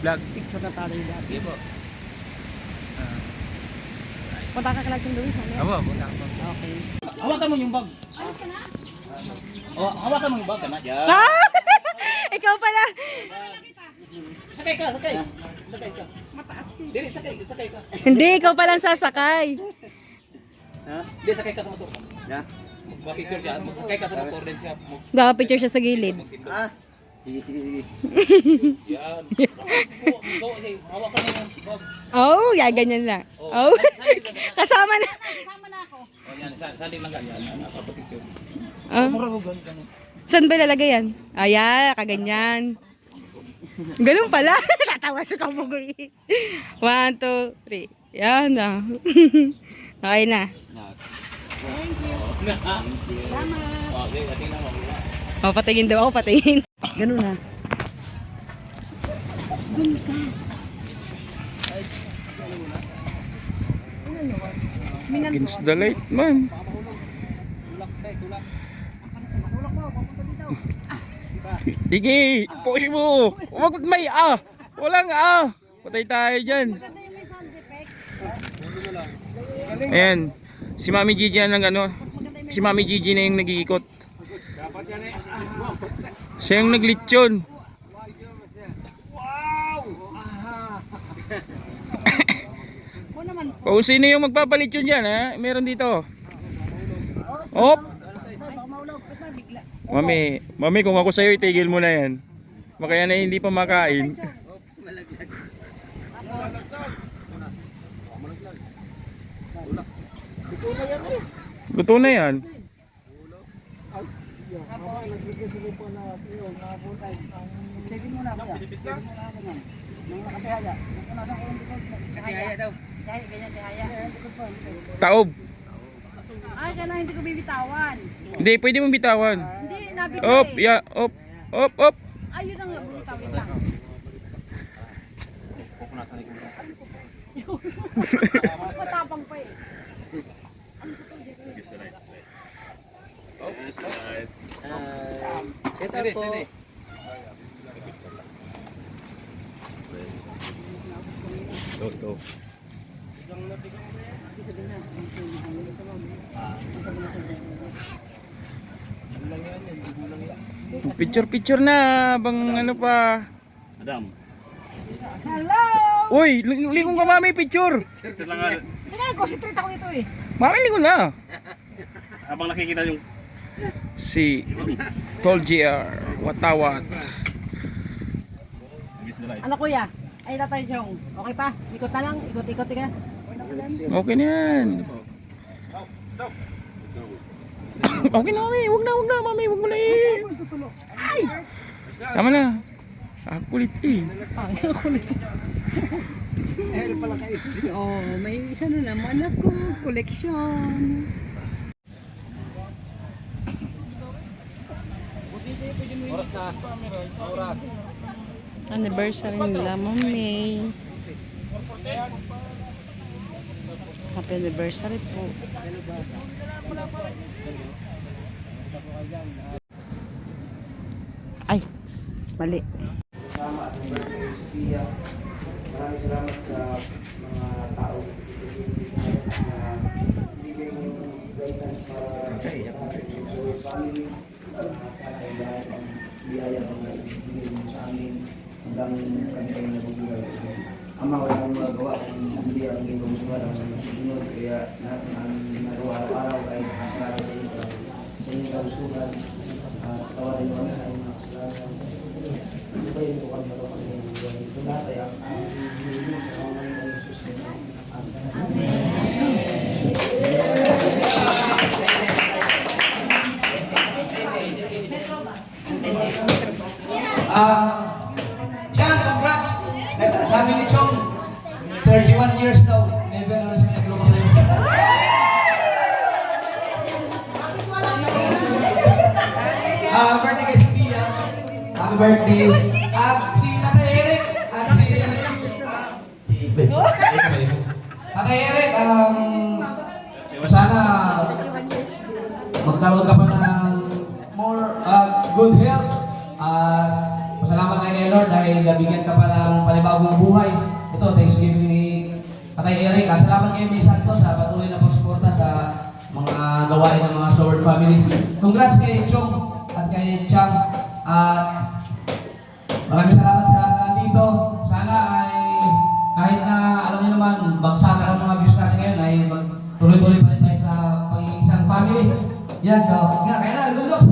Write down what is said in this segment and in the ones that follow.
Vlog. Picture na tayo dati. Sige po. Punta ka lang yung Luis, ano? Aba, punta ako. Okay. Hawakan mo yung bag. Alis ka na? Oh, hawakan mo yung bag na. Yan. Ah! Ikaw pala! Sakay ka, sakay. Sakay ka. Mataas. Dili, sakay ka. Hindi, ikaw palang sasakay. Ha? Dili, sakay ka sa motor. Ya. Mag-picture siya. Magsakay ka sa motor din siya. Gaka-picture siya sa gilid. Ah. Sige. Yan. Hawakan mo yung bag. Oh, ganyan na. Oh. Kasama na. O yan, sali lang ganyan. Napapapicture. Ah. Saan ba lalagay yan? Ayan, kaganyan. Ganun pala. Natawa sa kamugoy. 1, 2, 3. Yan na. Okay na. Thank you. Salamat. Okay, tingnan mo. O, patingin daw ako, patingin. Ganun na. Ganun ka. Against the light man. Sige, push mo. Huwag may Walang Patay tayo dyan. Ayan. Si Mami Gigi si Mami Gigi na yung nag-iikot. Siya yung naglitsyon. Kung sino yung magpapalitsyon dyan, ha? Meron dito. Op! Mami, kung ako sa'yo, itigil mo na yan. Baka yan ay hindi pa makain. Luto na yan. Taob. Ay, gano'n, hindi ko bibitawan. Hindi, pwede mong bitawan. Hindi, nabigay. Op, yeah, op. Ayun ang bibitawin lang. Matapang pa eh. Go. Picture na bang ano pa. Adam. Hello! Uy, lingon ka Mami, picture. Hindi, concentrate ako nito eh. Mami, lingon na. Habang nakikita yung Si Tol GR Watawat. Ano kuya? Ay, tatay Chong. Okay pa? Ikot na lang. Ikot ka. Okay na yan. Okay na Mami, wag na Mami, wag mo na eh. Ay! Tama na. Kulit eh. Oh, may isa na naman ako. Collection. Oras. Anniversary nila, Mami. Happy anniversary po. Ay, mali. Maraming salamat sa mga tao na bigay ng guidance para sa family. Sana ay lahat ang biyaya ng bigay mo sa amin hanggang kami ay nabubuhay. Ama, wala akong magagawa kung hindi ang iyong kamusungan ang sunod. Kaya lahat ng aming nagawa araw-araw ay para sa iyo. Sa inyong kamusungan, tawarin mo kami sa inyong mga kasalanan. Ano ba yun po kami ito kami ng buwan? Ito lahat ay ang aming sa mga ng Jesus nila. Chang, congrats! Sabi ni Chong, 31 years daw, never naman siya nagloko sa'yo. Birthday kay Sophia. Happy birthday. At si Tatay Eric. At si... Tatay Eric, sana magkaroon ka pa ng more good health. Pasalamat tayo kay Lord dahil nabigyan ka pa ng panibagong buhay. Ito, Thanksgiving ni Tatay Eric. Salamat kay Miss Santos sa patuloy na pagsuporta sa mga gawain ng mga Sword family. Congrats kay Chong at kay Chang. At maraming salamat sa lahat nandito. Sana ay kahit na alam niyo naman, bagsakan ang mga views natin ngayon ay tuloy-tuloy pa rin tayo sa pagiging isang family. Yan, so, nga, kaya na, lundoks.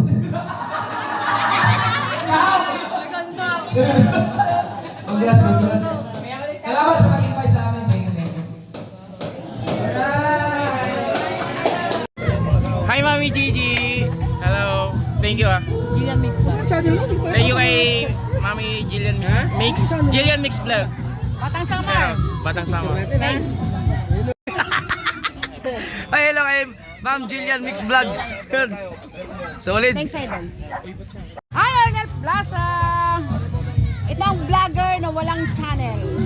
Congrats, congrats. Salamat sa pag-invite sa amin. Thank you, thank you. Hi, Mami Gigi! Hello! Thank you ah. Jillian Mix Vlog. Thank you kay Mami Jillian Mix Vlog. Batang Samar. Batang Sama. Thanks. Ay, hello kay Ma'am Jillian Mix Vlog. Solid. Thanks, Idol. Hi, Arnel Plaza! Ito ang vlogger na walang channel.